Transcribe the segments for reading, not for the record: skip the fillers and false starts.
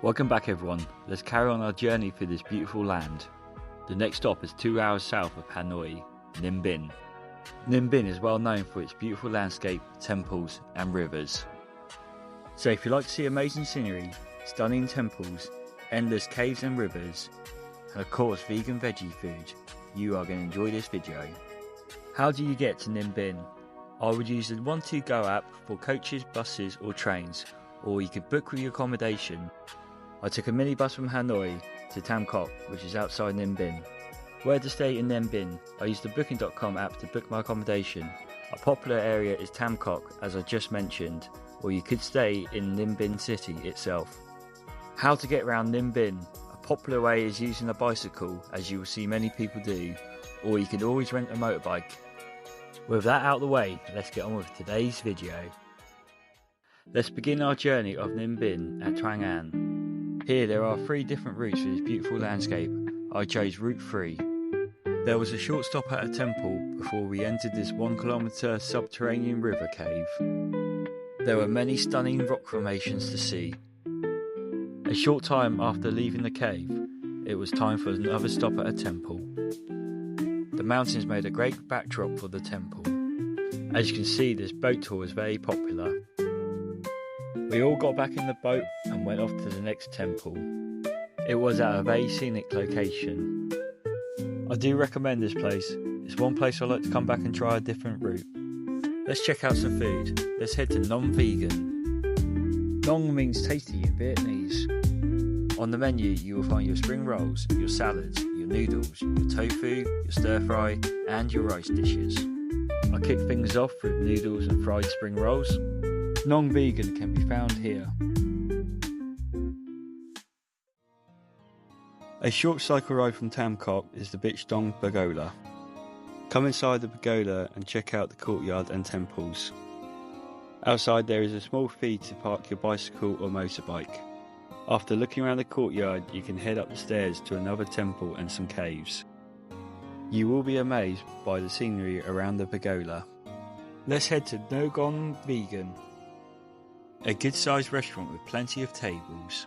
Welcome back everyone, let's carry on our journey through this beautiful land. The next stop is 2 hours south of Hanoi, Ninh Binh. Ninh Binh is well known for its beautiful landscape, temples and rivers. So if you like to see amazing scenery, stunning temples, endless caves and rivers, and of course vegan veggie food, you are going to enjoy this video. How do you get to Ninh Binh? I would use the 1-2 app for coaches, buses or trains, or you could book with your accommodation. I took a minibus from Hanoi to Tam Coc, which is outside Ninh Binh. Where to stay in Ninh Binh? I used the Booking.com app to book my accommodation. A popular area is Tam Coc, as I just mentioned, or you could stay in Ninh Binh city itself. How to get around Ninh Binh? A popular way is using a bicycle, as you will see many people do, or you can always rent a motorbike. With that out of the way, let's get on with today's video. Let's begin our journey of Ninh Binh at Tràng An. Here there are 3 different routes for this beautiful landscape. I chose route 3. There was a short stop at a temple before we entered this 1-kilometre subterranean river cave. There were many stunning rock formations to see. A short time after leaving the cave, it was time for another stop at a temple. The mountains made a great backdrop for the temple. As you can see, this boat tour was very popular. We all got back in the boat and went off to the next temple. It was at a very scenic location. I do recommend this place. It's one place I'd like to come back and try a different route. Let's check out some food. Let's head to Ngo Vegan. Ngon means tasty in Vietnamese. On the menu you will find your spring rolls, your salads, your noodles, your tofu, your stir fry and your rice dishes. I kick things off with noodles and fried spring rolls. Ngo Vegan can be found here. A short cycle ride from Tam Coc is the Bich Pagoda. Come inside the pagoda and check out the courtyard and temples. Outside there is a small fee to park your bicycle or motorbike. After looking around the courtyard you can head up the stairs to another temple and some caves. You will be amazed by the scenery around the pagoda. Let's head to Ngo Vegan. A good sized restaurant with plenty of tables.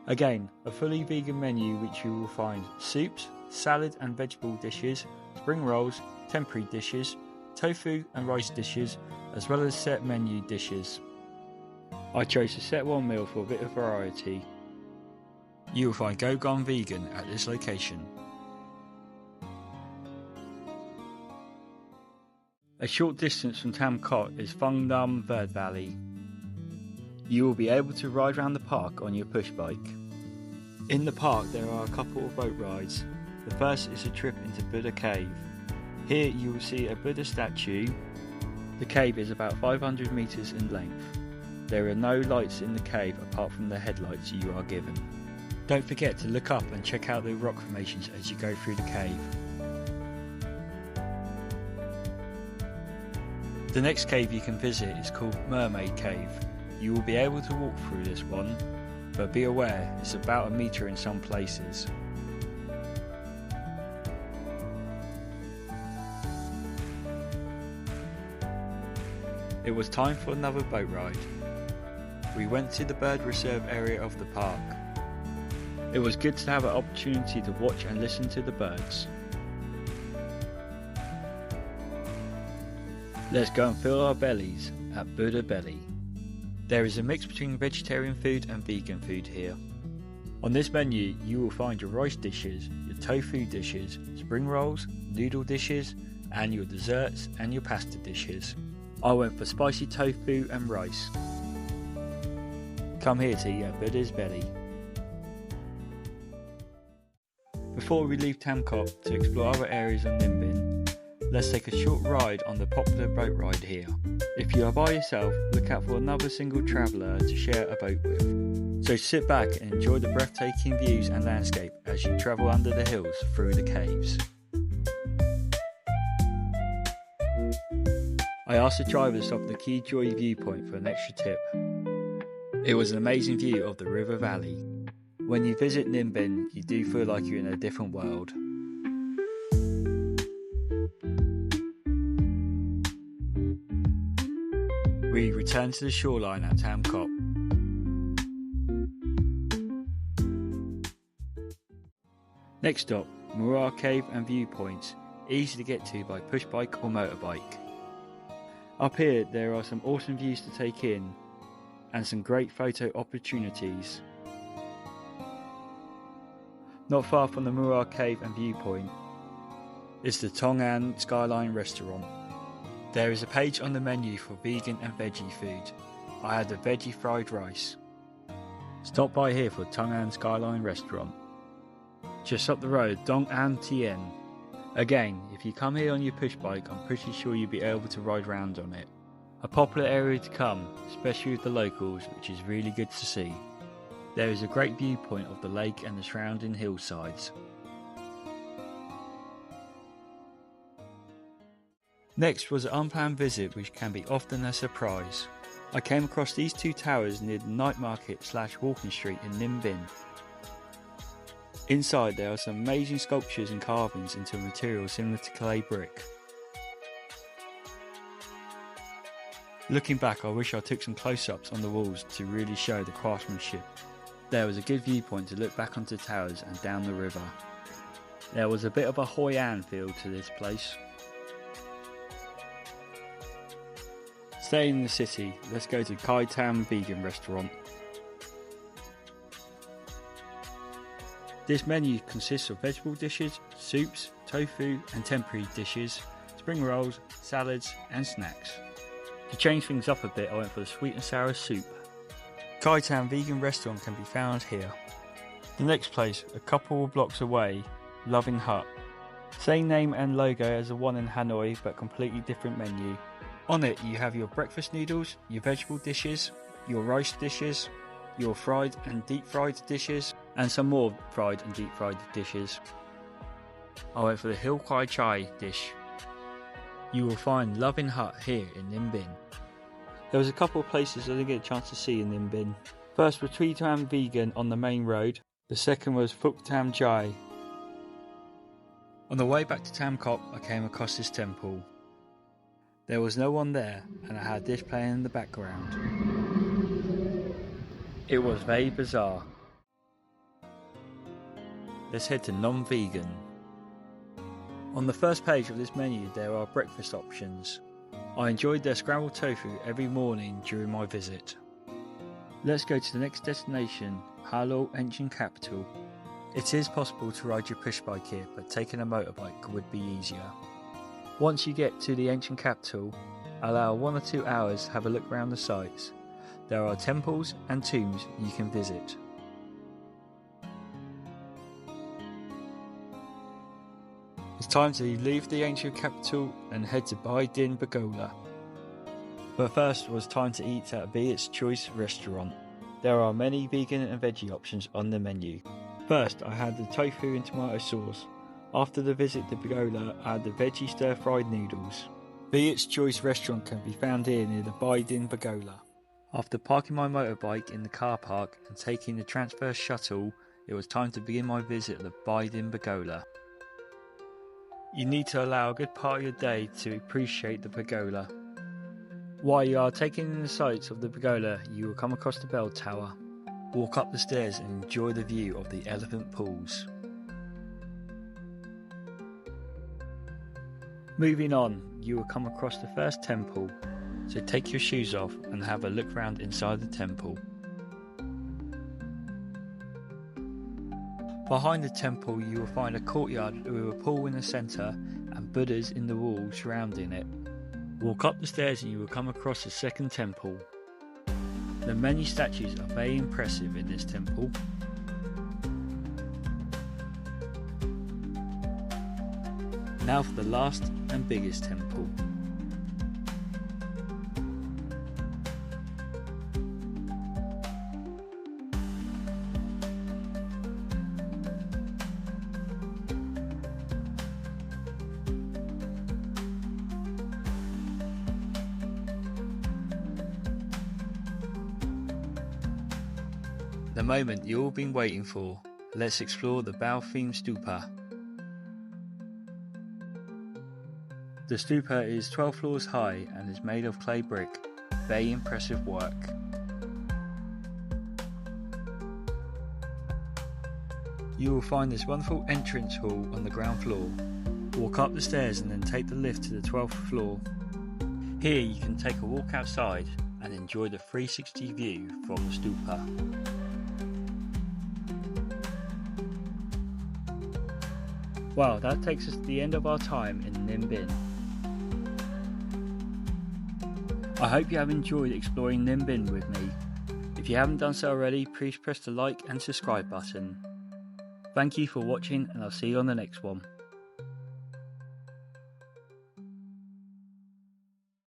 Again, a fully vegan menu which you will find soups, salad and vegetable dishes, spring rolls, tempeh dishes, tofu and rice dishes, as well as set menu dishes. I chose a set 1 meal for a bit of variety. You will find Ngo Vegan at this location. A short distance from Tam Coc is Thung Nam Vert Valley. You will be able to ride around the park on your push bike. In the park there are a couple of boat rides. The first is a trip into Buddha Cave. Here you will see a Buddha statue. The cave is about 500 metres in length. There are no lights in the cave apart from the headlights you are given. Don't forget to look up and check out the rock formations as you go through the cave. The next cave you can visit is called Mermaid Cave. You will be able to walk through this one, but be aware it's about 1 metre in some places. It was time for another boat ride. We went to the bird reserve area of the park. It was good to have an opportunity to watch and listen to the birds. Let's go and fill our bellies at Buddha Belly. There is a mix between vegetarian food and vegan food here. On this menu you will find your rice dishes, your tofu dishes, spring rolls, noodle dishes, and your desserts and your pasta dishes. I went for spicy tofu and rice. Come here to eat at Buddha's Belly. Before we leave Tam Coc to explore other areas of Ninh Binh, let's take a short ride on the popular boat ride here. If you are by yourself, look out for another single traveller to share a boat with. So sit back and enjoy the breathtaking views and landscape as you travel under the hills through the caves. I asked the driver to stop at the Key Joy viewpoint for an extra tip. It was an amazing view of the river valley. When you visit Ninh Binh, you do feel like you're in a different world. We returned to the shoreline at Tam Coc. Next stop, Mua Cave and Viewpoints, easy to get to by push bike or motorbike. Up here there are some awesome views to take in and some great photo opportunities. Not far from the Mua Cave and Viewpoint is the Tràng An Skyline Restaurant. There is a page on the menu for vegan and veggie food. I had the veggie fried rice. Stop by here for Đong Am Skyline Restaurant. Just up the road, Đong Am Tiên. Again, if you come here on your push bike, I'm pretty sure you'll be able to ride round on it. A popular area to come, especially with the locals, which is really good to see. There is a great viewpoint of the lake and the surrounding hillsides. Next was an unplanned visit which can be often a surprise. I came across these two towers near the night market / walking street in Ninh Binh. Inside there are some amazing sculptures and carvings into a material similar to clay brick. Looking back, I wish I took some close-ups on the walls to really show the craftsmanship. There was a good viewpoint to look back onto the towers and down the river. There was a bit of a Hoi An feel to this place. Staying in the city, let's go to Khai Tâm Vegan Restaurant. This menu consists of vegetable dishes, soups, tofu and tempeh dishes, spring rolls, salads and snacks. To change things up a bit, I went for the sweet and sour soup. Khai Tâm Vegan Restaurant can be found here. The next place, a couple of blocks away, Loving Hut. Same name and logo as the one in Hanoi, but completely different menu. On it you have your breakfast noodles, your vegetable dishes, your rice dishes, your fried and deep fried dishes, and some more fried and deep fried dishes. I went for the Hill Kwai Chai dish. You will find Loving Hut here in Ninh Binh. There was a couple of places I didn't get a chance to see in Ninh Binh. First was Khai Tâm Vegan on the main road, the second was Phúc Tam Jai. On the way back to Tam Coc I came across this temple. There was no one there and I had this playing in the background. It was very bizarre. Let's head to Ngo Vegan. On the first page of this menu there are breakfast options. I enjoyed their scrambled tofu every morning during my visit. Let's go to the next destination, Hoa Lu Anicent Capital. It is possible to ride your push bike here, but taking a motorbike would be easier. Once you get to the ancient capital, allow 1 or 2 hours to have a look around the sites. There are temples and tombs you can visit. It's time to leave the ancient capital and head to Bai Ðinh Pagoda. But first it was time to eat at Viet's Choice Restaurant. There are many vegan and veggie options on the menu. First I had the tofu and tomato sauce. After the visit to Pagoda, I had the veggie stir-fried noodles. Viet's Choice Restaurant can be found here near the Bai Ðinh Pagoda. After parking my motorbike in the car park and taking the transfer shuttle, it was time to begin my visit at the Bai Ðinh Pagoda. You need to allow a good part of your day to appreciate the pagoda. While you are taking in the sights of the pagoda, you will come across the bell tower. Walk up the stairs and enjoy the view of the elephant pools. Moving on, you will come across the first temple, so take your shoes off and have a look around inside the temple. Behind the temple you will find a courtyard with a pool in the centre and Buddhas in the wall surrounding it. Walk up the stairs and you will come across the second temple. The many statues are very impressive in this temple. Now for the last and biggest temple. The moment you've all been waiting for, let's explore the Bao Theme Stupa. The stupa is 12 floors high and is made of clay brick, very impressive work. You will find this wonderful entrance hall on the ground floor. Walk up the stairs and then take the lift to the 12th floor. Here you can take a walk outside and enjoy the 360 view from the stupa. Wow, that takes us to the end of our time in Ninh Binh. I hope you have enjoyed exploring Ninh Binh with me. If you haven't done so already, please press the like and subscribe button. Thank you for watching, and I'll see you on the next one.